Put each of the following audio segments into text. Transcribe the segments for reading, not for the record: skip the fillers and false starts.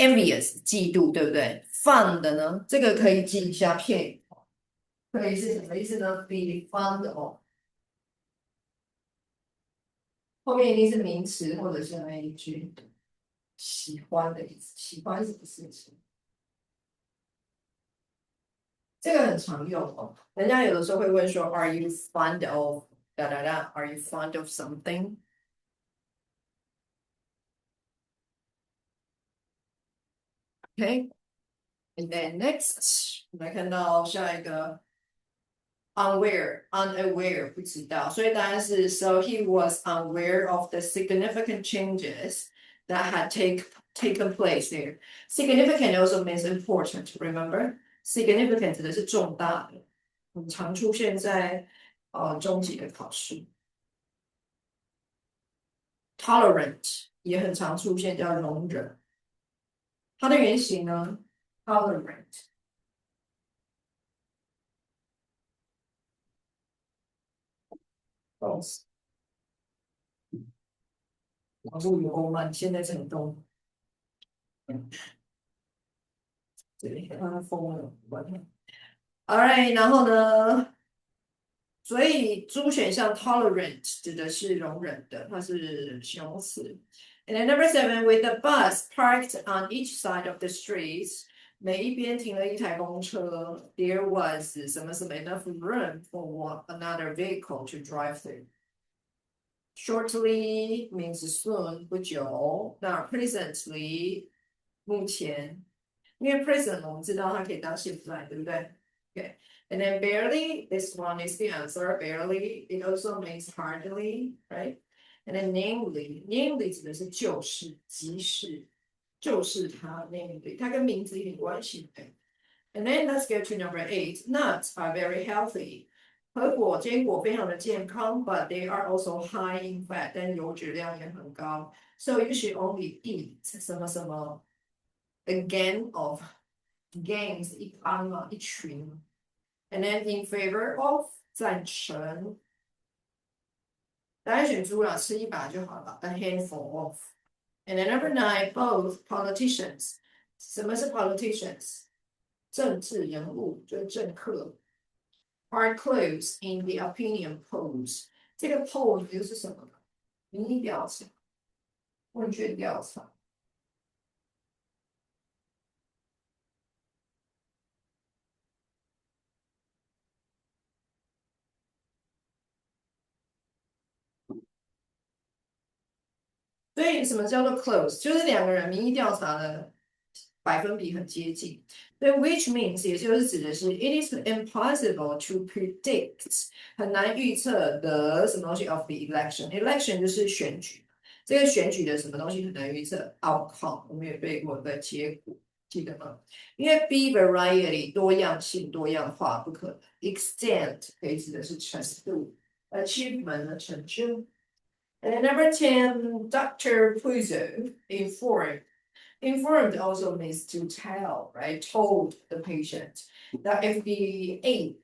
envious 嫉妒，对不对？fond 呢，这个可以记一下片语，可以是什么意思呢？be fond of，后面一定是名词或者是那一句喜欢的意思，喜欢什么事情？这个很常用哦，人家有的时候会问说，Are you fond of 哒哒哒？Are you fond of something？OK，、okay? And then next，我们来看到下一个 unaware 不知道，所以答案是 So he was unaware of the significant changes that had taken place there. Significant also means important. Remember, significant 指的是重大的，很常出现在中级的考试。Tolerant 也很常出现，叫容忍。它的原型呢？Tolerant。false。网络有欧曼，现在是很动。对，他疯了，完了。Alright，然后呢？所以 D 选项 tolerant 指的是容忍的，它是形容词。And then number 7, with the bus parked on each side of the streets，每一边停了一台公车，there was 什么什么 enough room for another vehicle to drive through。Shortly means soon，不久。那 presently 目前，因为 present 我们知道它可以当现在，对不对？Okay. And then barely, this one is the answer. Barely, it also means hardly, right? And then namely 指的是就是，即是，就是它 namely，它跟名字一点关系没有。And then let's go to number 8. Nuts are very healthy. 核果、坚果非常的健康，but they are also high in fat，但油脂量也很高。So you should only eat 什么什么 a gang of gangs 一帮啊一群。And then in favor of 赞成，答案选猪了，吃一把就好了。A handful of。And then number 9, both politicians。什么是 politicians？政治人物就是政客。Are close in the opinion polls。这个 poll 就是什么呢？民意调查、问卷调查。所以什么叫做 close？就是两个人民意调查的百分比很接近。所以 which means 也就是指的是 it is impossible to predict， 很难预测的什么东西 of the election。election 就是选举，这个选举的什么东西很难预测 outcome， 我们也背过的结果，记得吗？因为 be variety 多样性、多样化不可能。extent 可以指的是程度，achievement 的成就。And then number 10, Dr. Puzo informed. Informed also means to tell, right? Told the patient that if the ache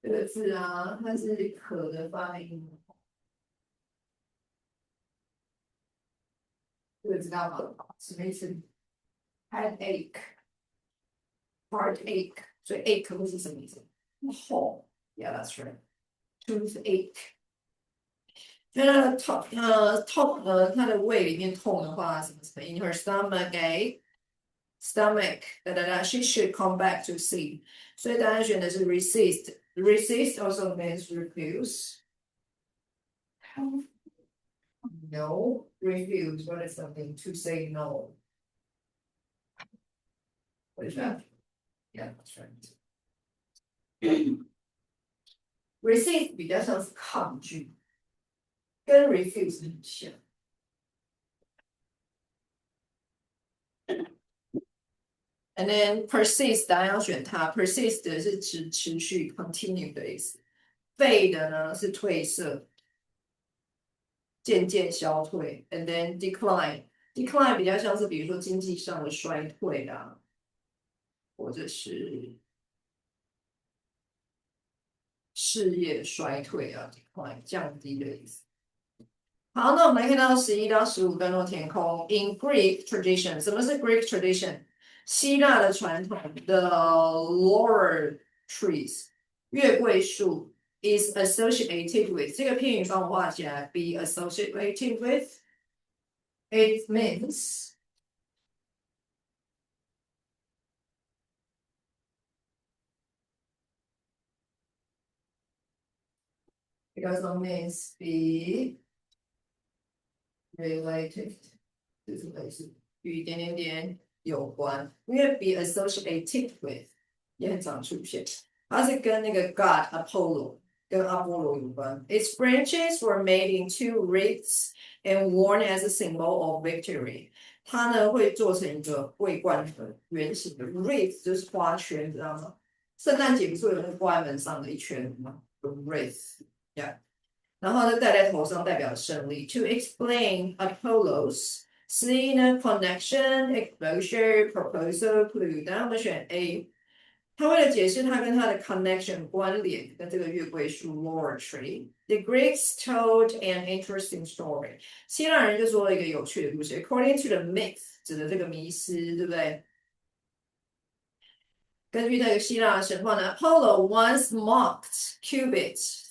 这个字啊，它是可的发音，这个知道吗？什么意思？headache, heartache，所以 ache 会是什么意思？痛。Yeah, that's right. Toothache。就它的痛它的胃里面痛的话，什么什么？In her stomach ache。stomach 哒哒哒 she should come back to see。所以答案选的是 resist。resist also means refuse。No, refuse. What is something to say no? What is that? Yeah, that's right. resist 比较像是抗拒，跟 refuse 很像。And then persist，答案要选它。persist 是指持续 continue 的意思。fade 呢是褪色，渐渐消退。And then decline 比较像是比如说经济上的衰退啊，或者是事业衰退啊，decline 降低的意思。好，那我们来看到11到15段落填空。In Greek tradition，什么是 Greek tradition？希腊的传统的 laurel trees，月桂树 is associated with 这个片语帮我画起来。Be associated with it means it also means be related，就是类似与点点点有关，因为 be associated with 也很常出现，它是跟那个 God Apollo 跟阿波罗有关。Its branches were made into wreaths and worn as a symbol of victory。它呢会做成一个桂冠的圆形的 wreath，就是花圈，知道吗？圣诞节不是有那个挂在门上的一圈吗？wreath，yeah。然后呢戴在头上代表胜利。To explain Apollo's seen connection, exposure, proposal, clue，当然我们选 A。他为了解释它跟它的 connection 关联，跟这个月桂树 laurel tree，the Greeks told an interesting story。希腊人就说了一个有趣的故事。According to the myth，指的这个迷思，对不对？根据那个希腊的神话呢，Apollo once mocked Cupid's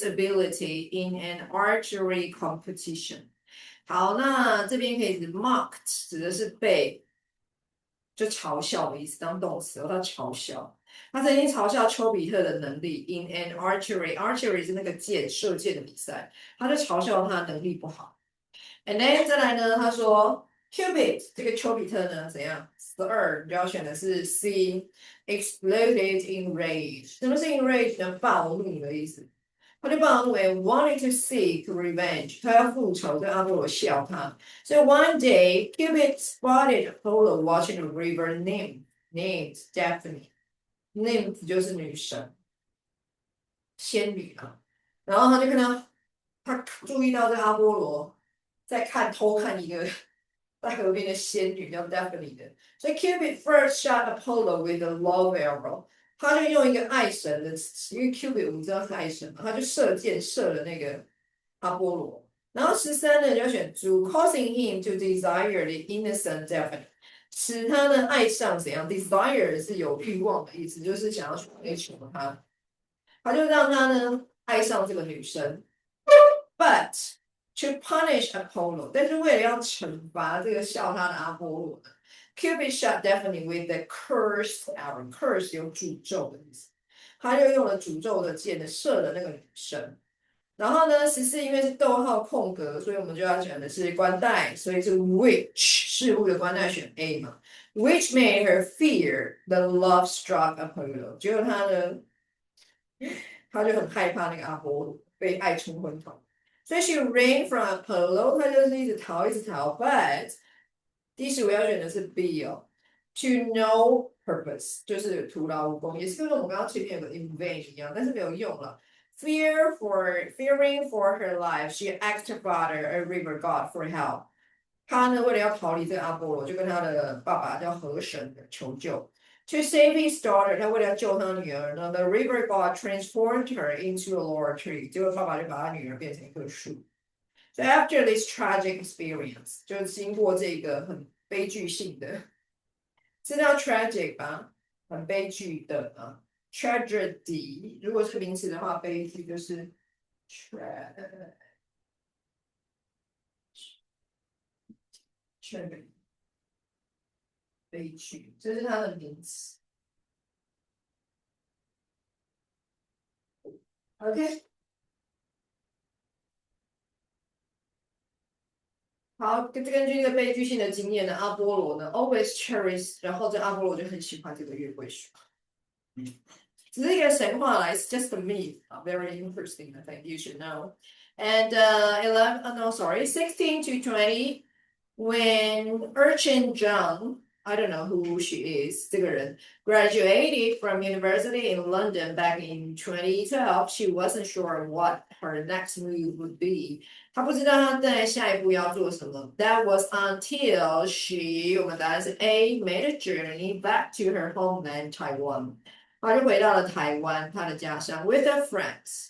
ability in an archery competition。好，那这边可以指 mocked，指的是被就嘲笑的意思，当动词，他嘲笑。他曾经嘲笑丘比特的能力 in an archery，archery 是那个射箭的比赛，他就嘲笑他的能力不好。And then 再来呢，他说 Cupid 这个丘比特呢怎样？12就要选的是 C，exploded in rage。什么是 in rage 呢？暴怒的意思。他就暴怒and wanted to seek revenge，他要复仇，对阿波罗笑他。So one day Cupid spotted Apollo watching a river named Daphne，nymph 就是女神，仙女啊。然后他就看到，他注意到这个阿波罗在偷看一个在河边的仙女叫 Daphne 的，所以 Cupid first shot Apollo with a love arrow。他就用一个爱神的，因为 Cupid 我们知道是爱神嘛，他就射箭射了那个阿波罗。然后13呢就要选猪，causing him to desire the innocent Daphne，使他呢爱上怎样？desire 是有欲望的意思，就是想要去追求他。他就让他呢爱上这个女生，but to punish Apollo，但是为了要惩罚这个笑他的阿波罗呢，Cupid shot Daphne with the cursed arrow，curse 有诅咒的意思，他就用了诅咒的箭射了那个女生。然后呢，14因为是逗号空格，所以我们就要选的是冠带，所以是 which 事物的冠带选 A 嘛，which made her fear the love-struck Apollo。结果他就很害怕那个阿波罗被爱冲昏头，所以 she ran from Apollo， 他就是一直逃一直逃。But 第15要选的是 B 哦，to no purpose 就是徒劳无功，也是跟我们刚刚前面有个 in vain 一样，但是没有用了。Fearing for her life, she asked her father, a river god, for help。他呢为了要逃离这个阿波罗，就跟他的爸爸叫河神求救。To save his daughter， 他为了救他女儿呢 ，the river god transformed her into a laurel tree。结果爸爸就把他女儿变成一棵树。So after this tragic experience， 就经过这个很悲剧性的，知道 tragic 吧？很悲剧的啊 ，tragedy。如果是名词的话，悲剧就是 tragedy， 悲剧，这是它的名词。OK，好，根据这个悲剧性的经验呢，阿波罗呢 always cherish， 然后这阿波罗就很喜欢这个月桂树。只是一个神话啦 ，it's just a myth, very interesting. I think you should know. And 16 to 20, when Urchin Zhang, I don't know who she is, 这个人 graduated from university in London back in 2012, she wasn't sure what her next move would be. 她不知道她在下一步要做什么。That was until she， 我们答案是 A, made a journey back to her homeland Taiwan。她就回到了台湾，她的家乡 with her friends。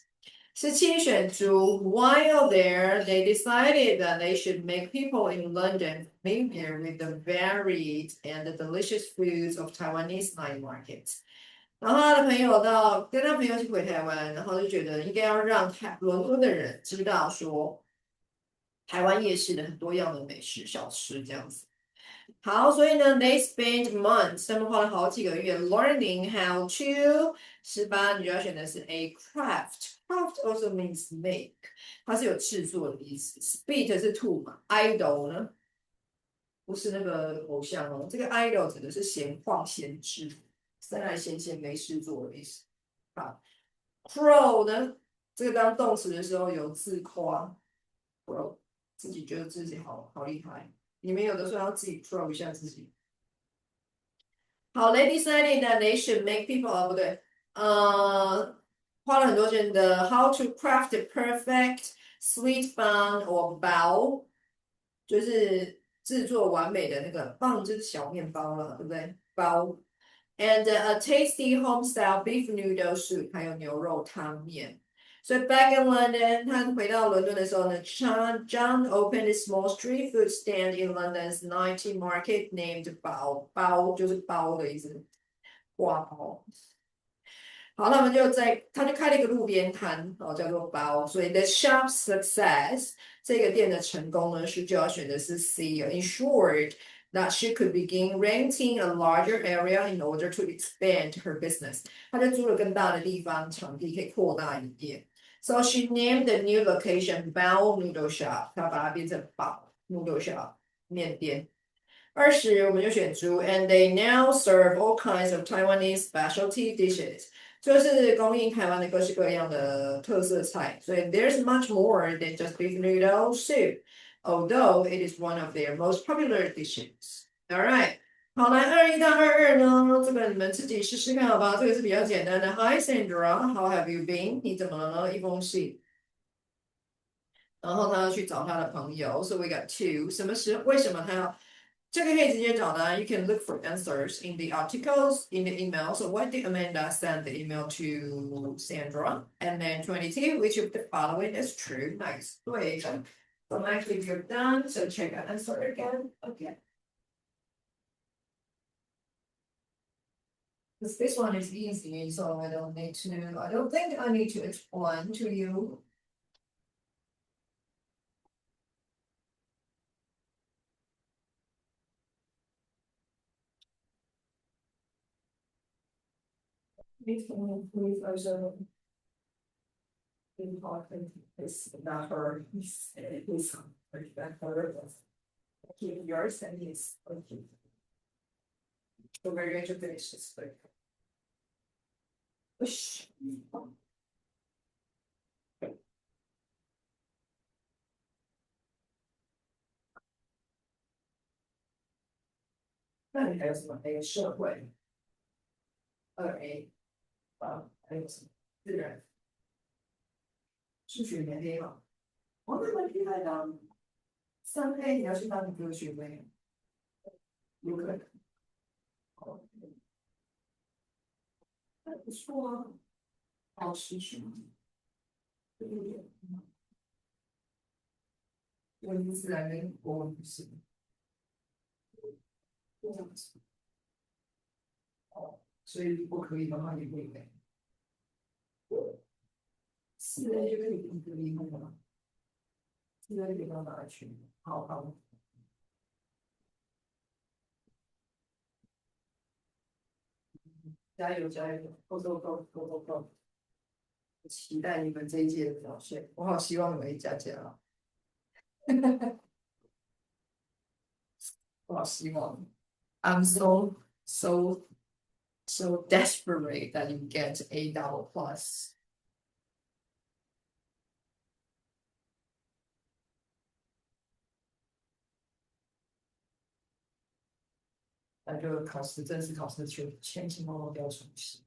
17选出 While there, they decided that they should make people in London familiar with the varied and delicious foods of Taiwanese night markets. 然后他的朋友跟他朋友一起回台湾，然后就觉得应该要让伦敦的人知道说，台湾夜市的很多样的美食小吃这样子。好，所以呢，they spent months，他们花了好几个月 learning how to。18，你就要选的是 a craft。craft also means make，它是有制作的意思。Spit 是吐嘛，idol 呢不是那个偶像哦，这个 idol 指的是闲晃闲置，生来闲闲没事做的意思。好，crow 呢，这个当动词的时候有自夸，crow 自己觉得自己好厉害。你们有的时候要自己 pro 一下自己。好，they decided that they should make people 不对，花了很多钱的 how to craft the perfect sweet bun or bao，就是制作完美的那个 bun 就是小面包了，对不对？包。And a tasty home-style beef noodle soup，还有牛肉汤面。So back in London，他回到伦敦的时候呢，John opened a small street food stand in London's night market named 包就是包的意思，挂包。好，他们他就开了一个路边摊，叫做包。所以 the shop's success， 这个店的成功呢，就要选的是 C。Ensured that she could begin renting a larger area in order to expand her business。她就租了更大的地方场地，可以扩大营业。So she named the new location Bao Noodle Shop，她把它变成包 Noodle Shop 面店。20我们就选猪，and they now serve all kinds of Taiwanese specialty dishes。就是供应台湾的各式各样的特色菜，所以 there's much more than just beef noodle soup, although it is one of their most popular dishes. All right，好，来21到22呢，这个你们自己试试看好吧，这个是比较简单的。Hi Sandra，how have you been？你怎么了呢？一封信。然后他要去找他的朋友，so we got two。为什么他要？这个可以直接找的啊，you can look for answers in the articles in the email. So why did Amanda send the email to Sandra? And then 22, which of the following is true? Nice. 对的。So actually you're done. So check out answer again. Okay. This one is easy, so I don't think I need to explain to you. Please also important is not her, his that her. Keep yours and his. Okay. So we're going to finish this quick. Whoosh. 那你还有什么？还有社会2A，还有什么？自然、数学没黑嘛？我那么厉害的3A，你要去当你哥学位，有可能。哦，那不错啊，老师学，对不对？文自然跟国文不是这样子。哦，所以如果可以的话，你会给4A 就可以一个离婚了。4A 可以到哪里去？好好。加油加油，Go Go Go Go Go Go！期待你们这一届的表现，我好希望你们加啊！我好希望，I'm so desperate that you get A double plus。那就考试正式考试前期默默标出去。